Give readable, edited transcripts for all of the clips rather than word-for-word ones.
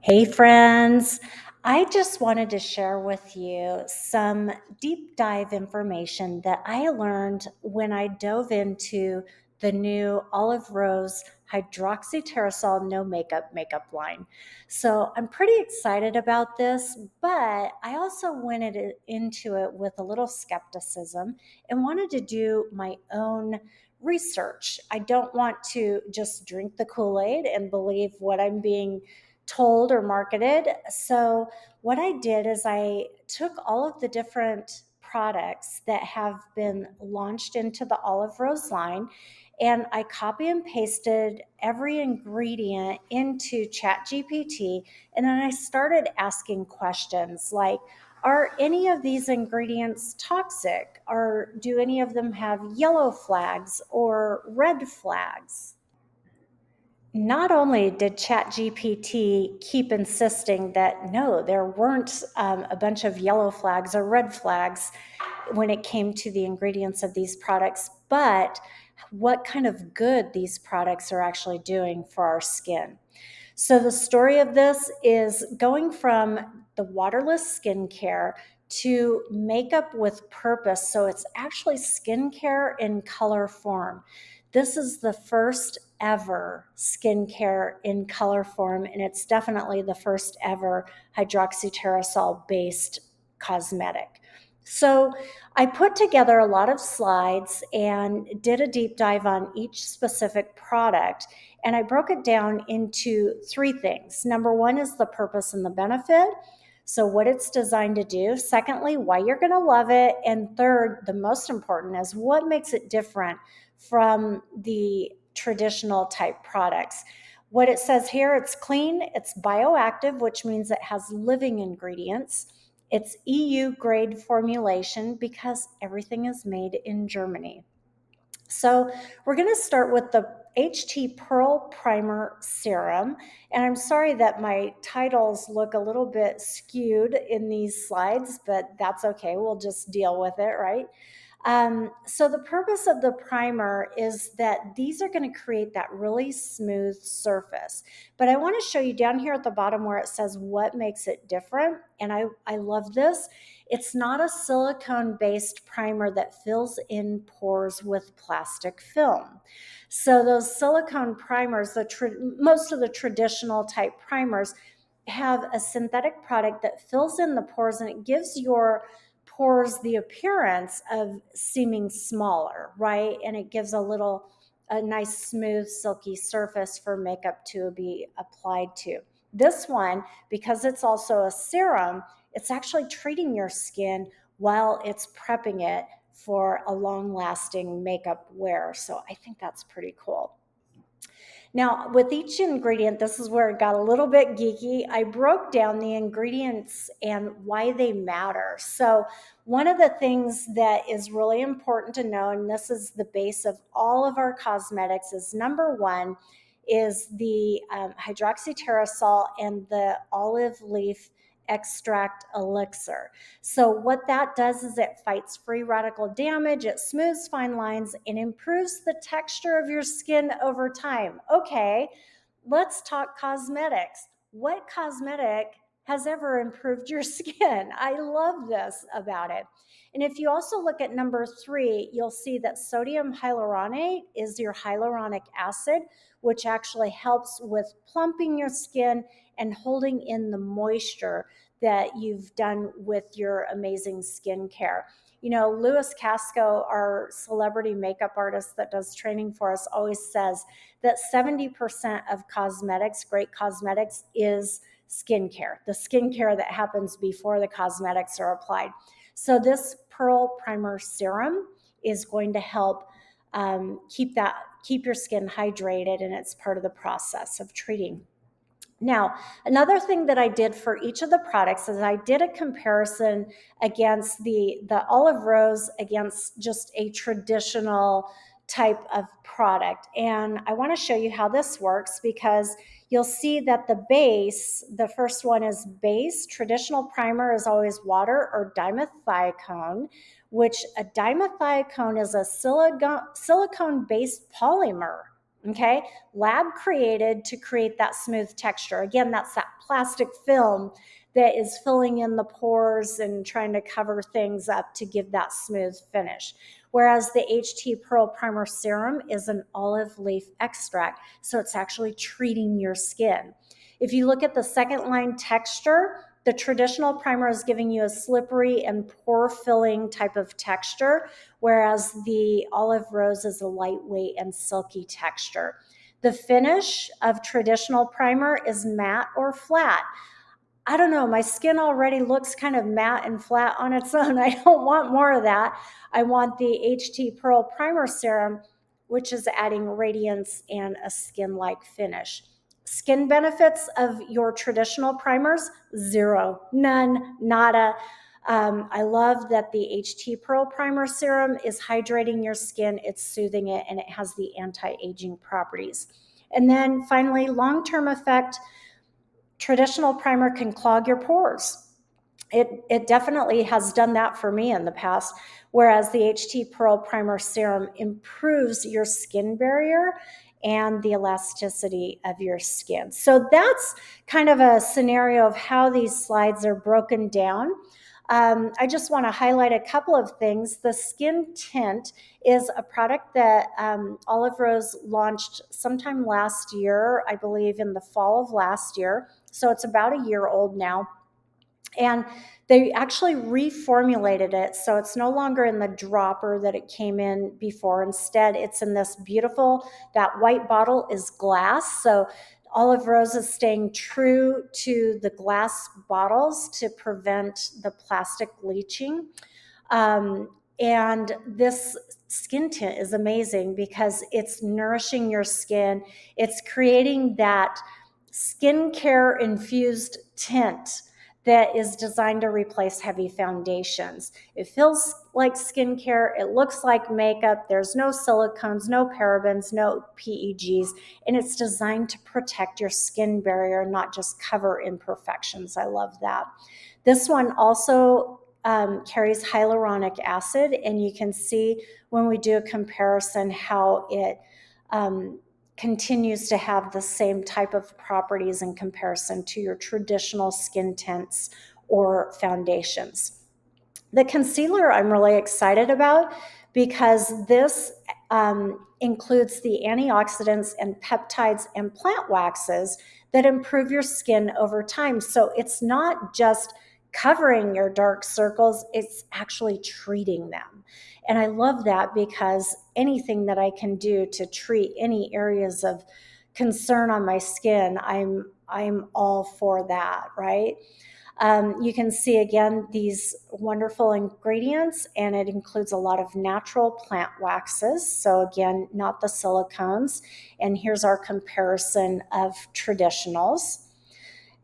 Hey, friends. I just wanted to share with you some deep dive information that I learned when I dove into the new Olive Rose Hydroxytyrosol no makeup line. So I'm pretty excited about this, but I also went into it with a little skepticism and wanted to do my own research. I don't want to just drink the Kool-Aid and believe what I'm being told or marketed. So, what I did is I took all of the different products that have been launched into the Olive Rose line and I copy and pasted every ingredient into ChatGPT. And then I started asking questions like, are any of these ingredients toxic? Or do any of them have yellow flags or red flags? Not only did ChatGPT keep insisting that no, there weren't a bunch of yellow flags or red flags when it came to the ingredients of these products, but what kind of good these products are actually doing for our skin. So, the story of this is going from the waterless skincare to makeup with purpose. So, it's actually skincare in color form. This is the first ever skincare in color form, and it's definitely the first ever hydroxytyrosol based cosmetic. So, I put together a lot of slides and did a deep dive on each specific product. And I broke it down into three things. Number one is the purpose and the benefit. So, what it's designed to do. Secondly, why you're going to love it. And third, the most important, is what makes it different from the traditional type products. What it says here, it's clean, it's bioactive, which means it has living ingredients. It's EU grade formulation because everything is made in Germany. So we're going to start with the HT Pearl Primer Serum. And I'm sorry that my titles look a little bit skewed in these slides, but that's okay. We'll just deal with it, right? So the purpose of the primer is that these are going to create that really smooth surface. But I want to show you down here at the bottom where it says what makes it different. And I love this. It's not a silicone-based primer that fills in pores with plastic film. So those silicone primers, most of the traditional type primers, have a synthetic product that fills in the pores and it gives your pores the appearance of seeming smaller, right? And it gives a nice, smooth, silky surface for makeup to be applied to. This one, because it's also a serum, it's actually treating your skin while it's prepping it for a long lasting makeup wear. So I think that's pretty cool. Now, with each ingredient, this is where it got a little bit geeky. I broke down the ingredients and why they matter. So, one of the things that is really important to know, and this is the base of all of our cosmetics, is number one is the hydroxytyrosol and the olive leaf extract elixir. So, what that does is it fights free radical damage, it smooths fine lines, and improves the texture of your skin over time. Okay, let's talk cosmetics. What cosmetic has ever improved your skin? I love this about it. And if you also look at number three, you'll see that sodium hyaluronate is your hyaluronic acid, which actually helps with plumping your skin and holding in the moisture that you've done with your amazing skincare. You know, Louis Casco, our celebrity makeup artist that does training for us, always says that 70% of cosmetics, great cosmetics, is skincare, the skincare that happens before the cosmetics are applied. So this Pearl Primer Serum is going to help keep your skin hydrated, and it's part of the process of treating. Now, another thing that I did for each of the products is I did a comparison against the Olive Rose against just a traditional type of product. And I want to show you how this works because you'll see that the base, the first one is base. Traditional primer is always water or dimethiacone, which a dimethiacone is a silicone-based polymer. Okay, lab created to create that smooth texture. Again, that's that plastic film that is filling in the pores and trying to cover things up to give that smooth finish. Whereas the HT Pearl Primer Serum is an olive leaf extract, so it's actually treating your skin. If you look at the second line texture, the traditional primer is giving you a slippery and pore filling type of texture, whereas the olive rose is a lightweight and silky texture. The finish of traditional primer is matte or flat. I don't know, my skin already looks kind of matte and flat on its own. I don't want more of that. I want the HT Pearl Primer Serum, which is adding radiance and a skin-like finish. Skin benefits of your traditional primers, zero, none, nada. I love that the HT Pearl Primer Serum is hydrating your skin, it's soothing it, and it has the anti-aging properties. And then finally, long-term effect, traditional primer can clog your pores. It definitely has done that for me in the past, whereas the HT Pearl Primer Serum improves your skin barrier and the elasticity of your skin. So that's kind of a scenario of how these slides are broken down. I just want to highlight a couple of things. The Skin Tint is a product that Olive Rose launched sometime last year, I believe in the fall of last year. So it's about a year old now. And they actually reformulated it. So it's no longer in the dropper that it came in before. Instead, it's in this beautiful, that white bottle is glass. So Olive Rose is staying true to the glass bottles to prevent the plastic leaching. And this skin tint is amazing because it's nourishing your skin. It's creating that skincare infused tint that is designed to replace heavy foundations. It feels like skincare. It looks like makeup. There's no silicones, no parabens, no PEGs, and it's designed to protect your skin barrier, not just cover imperfections. I love that. This one also carries hyaluronic acid, and you can see when we do a comparison how it continues to have the same type of properties in comparison to your traditional skin tints or foundations. The concealer I'm really excited about because this includes the antioxidants and peptides and plant waxes that improve your skin over time. So it's not just covering your dark circles, it's actually treating them. And I love that because anything that I can do to treat any areas of concern on my skin, I'm all for that, right? You can see again these wonderful ingredients, and it includes a lot of natural plant waxes. So again, not the silicones. And here's our comparison of traditionals.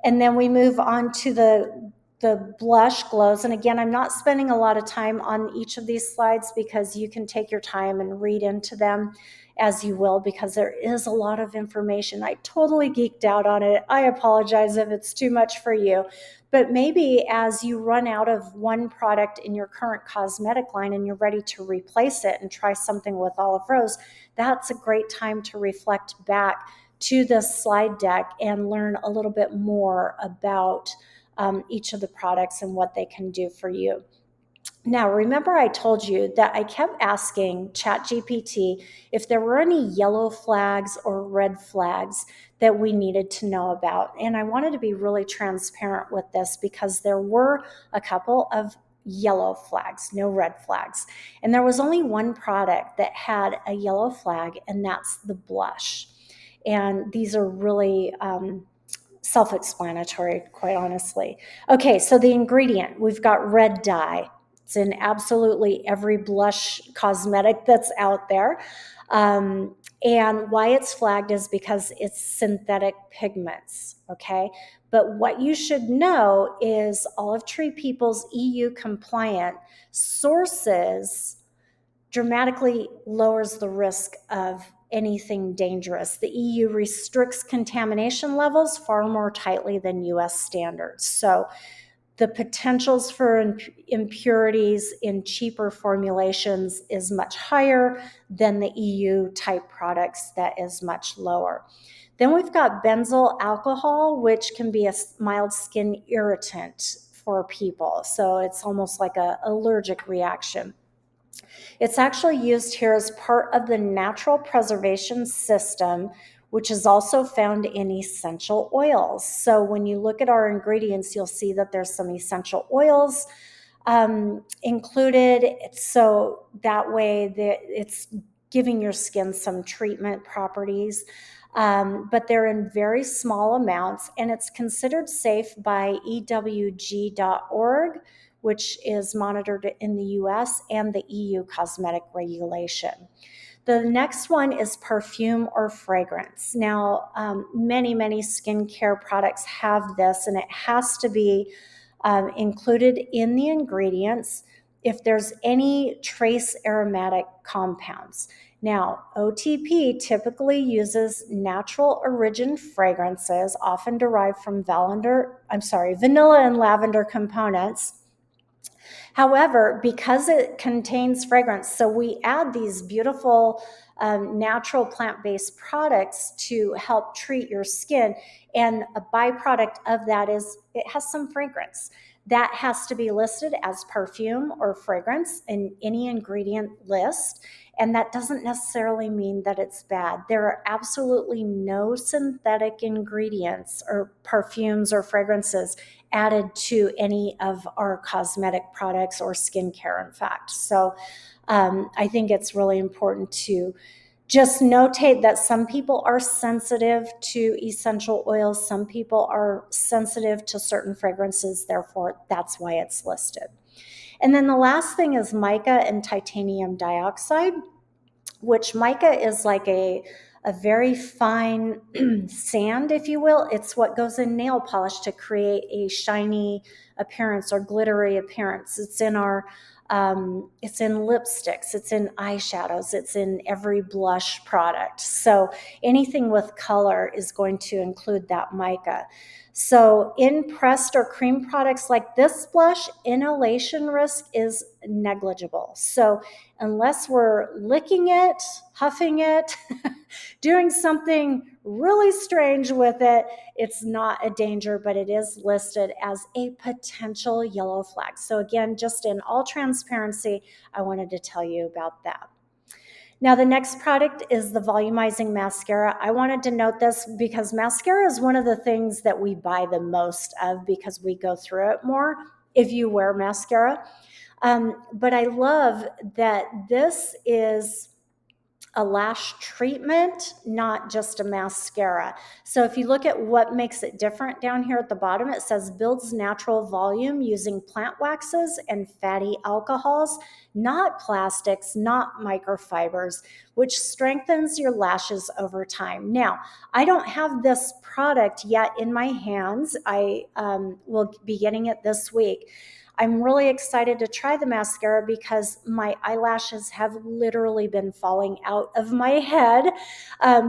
And then we move on to the blush glows. And again, I'm not spending a lot of time on each of these slides because you can take your time and read into them as you will, because there is a lot of information. I totally geeked out on it. I apologize if it's too much for you. But maybe as you run out of one product in your current cosmetic line and you're ready to replace it and try something with Olive Rose, that's a great time to reflect back to this slide deck and learn a little bit more about each of the products and what they can do for you. Now, remember I told you that I kept asking ChatGPT if there were any yellow flags or red flags that we needed to know about. And I wanted to be really transparent with this because there were a couple of yellow flags, no red flags. And there was only one product that had a yellow flag, and that's the blush. And these are really self-explanatory, quite honestly. Okay, so the ingredient, we've got red dye. It's in absolutely every blush cosmetic that's out there. And why it's flagged is because it's synthetic pigments, okay? But what you should know is Olive Tree People's EU compliant sources dramatically lowers the risk of anything dangerous. The EU restricts contamination levels far more tightly than US standards. So the potentials for impurities in cheaper formulations is much higher than the EU type products that is much lower. Then we've got benzyl alcohol, which can be a mild skin irritant for people. So it's almost like an allergic reaction. It's actually used here as part of the natural preservation system, which is also found in essential oils. So when you look at our ingredients, you'll see that there's some essential oils included. So that way it's giving your skin some treatment properties. But they're in very small amounts, and it's considered safe by EWG.org, which is monitored in the US, and the EU cosmetic regulation. The next one is perfume or fragrance. Now, many skincare products have this, and it has to be included in the ingredients if there's any trace aromatic compounds. Now, OTP typically uses natural origin fragrances, often derived from vanilla and lavender components. However, because it contains fragrance, so we add these beautiful natural plant-based products to help treat your skin, and a byproduct of that is it has some fragrance. That has to be listed as perfume or fragrance in any ingredient list, and that doesn't necessarily mean that it's bad. There are absolutely no synthetic ingredients or perfumes or fragrances added to any of our cosmetic products or skincare, in fact. So I think it's really important to just notate that some people are sensitive to essential oils, some people are sensitive to certain fragrances, therefore that's why it's listed. And then the last thing is mica and titanium dioxide, which mica is like a very fine sand, if you will. It's what goes in nail polish to create a shiny appearance or glittery appearance. It's in it's in lipsticks, it's in eyeshadows, it's in every blush product. So anything with color is going to include that mica. So in pressed or cream products like this blush, inhalation risk is negligible. So unless we're licking it, huffing it, doing something really strange with it, it's not a danger, but it is listed as a potential yellow flag. So again, just in all transparency, I wanted to tell you about that. Now, the next product is the volumizing mascara. I wanted to note this because mascara is one of the things that we buy the most of because we go through it more if you wear mascara. But I love that this is a lash treatment, not just a mascara. So if you look at what makes it different down here at the bottom, it says builds natural volume using plant waxes and fatty alcohols, not plastics, not microfibers, which strengthens your lashes over time. Now, I don't have this product yet in my hands. I will be getting it this week. I'm really excited to try the mascara because my eyelashes have literally been falling out of my head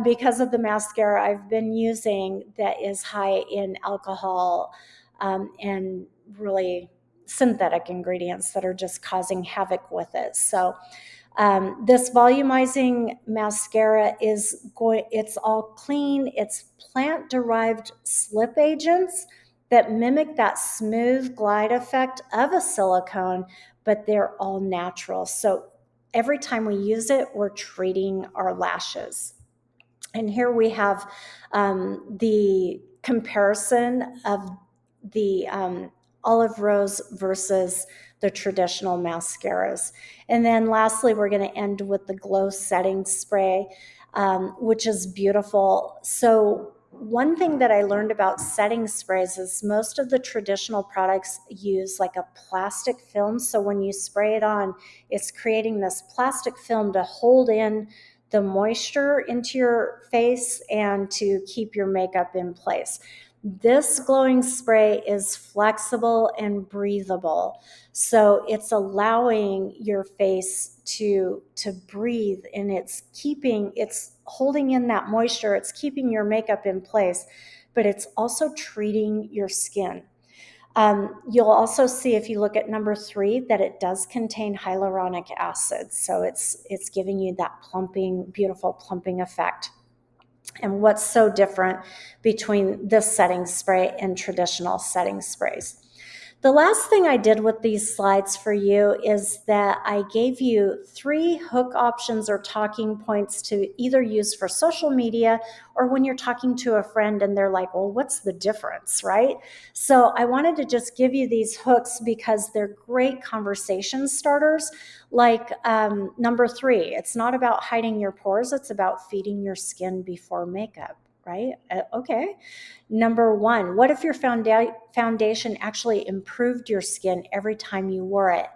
because of the mascara I've been using that is high in alcohol and really synthetic ingredients that are just causing havoc with it. So this volumizing mascara it's all clean. It's plant-derived slip agents that mimic that smooth glide effect of a silicone, but they're all natural. So every time we use it, we're treating our lashes. And here we have the comparison of the Olive Rose versus the traditional mascaras. And then lastly, we're going to end with the Glow Setting Spray, which is beautiful. So one thing that I learned about setting sprays is most of the traditional products use like a plastic film. So when you spray it on, it's creating this plastic film to hold in the moisture into your face and to keep your makeup in place. This glowing spray is flexible and breathable. So it's allowing your face to breathe, and it's holding in that moisture. It's keeping your makeup in place, but it's also treating your skin. You'll also see if you look at number 3 that it does contain hyaluronic acid. So it's giving you that plumping, beautiful plumping effect. And what's so different between this setting spray and traditional setting sprays? The last thing I did with these slides for you is that I gave you 3 hook options or talking points to either use for social media or when you're talking to a friend and they're like, well, what's the difference, right? So I wanted to just give you these hooks because they're great conversation starters. Like number 3, it's not about hiding your pores, it's about feeding your skin before makeup, right? Okay. Number 1, what if your foundation actually improved your skin every time you wore it?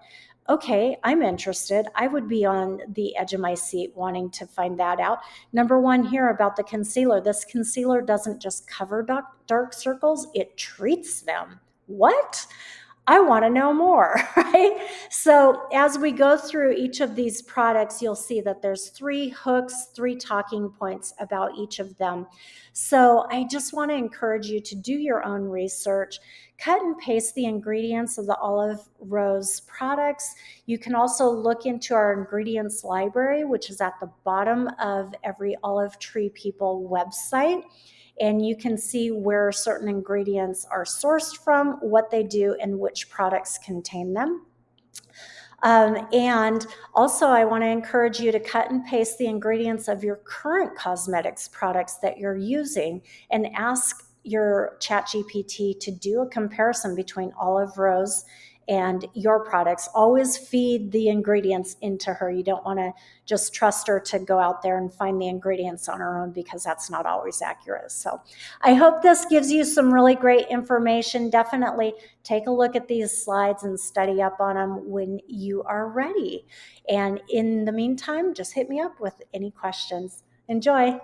Okay, I'm interested. I would be on the edge of my seat wanting to find that out. Number 1 here about the concealer. This concealer doesn't just cover dark circles, it treats them. What? I want to know more, right? So as we go through each of these products, you'll see that there's 3 hooks, 3 talking points about each of them. So I just want to encourage you to do your own research, cut and paste the ingredients of the Olive Rose products. You can also look into our ingredients library, which is at the bottom of every Olive Tree People website. And you can see where certain ingredients are sourced from, what they do, and which products contain them. And also, I want to encourage you to cut and paste the ingredients of your current cosmetics products that you're using and ask your ChatGPT to do a comparison between Olive Rose and your products. Always feed the ingredients into her. You don't want to just trust her to go out there and find the ingredients on her own because that's not always accurate. So I hope this gives you some really great information. Definitely take a look at these slides and study up on them when you are ready. And in the meantime, just hit me up with any questions. Enjoy.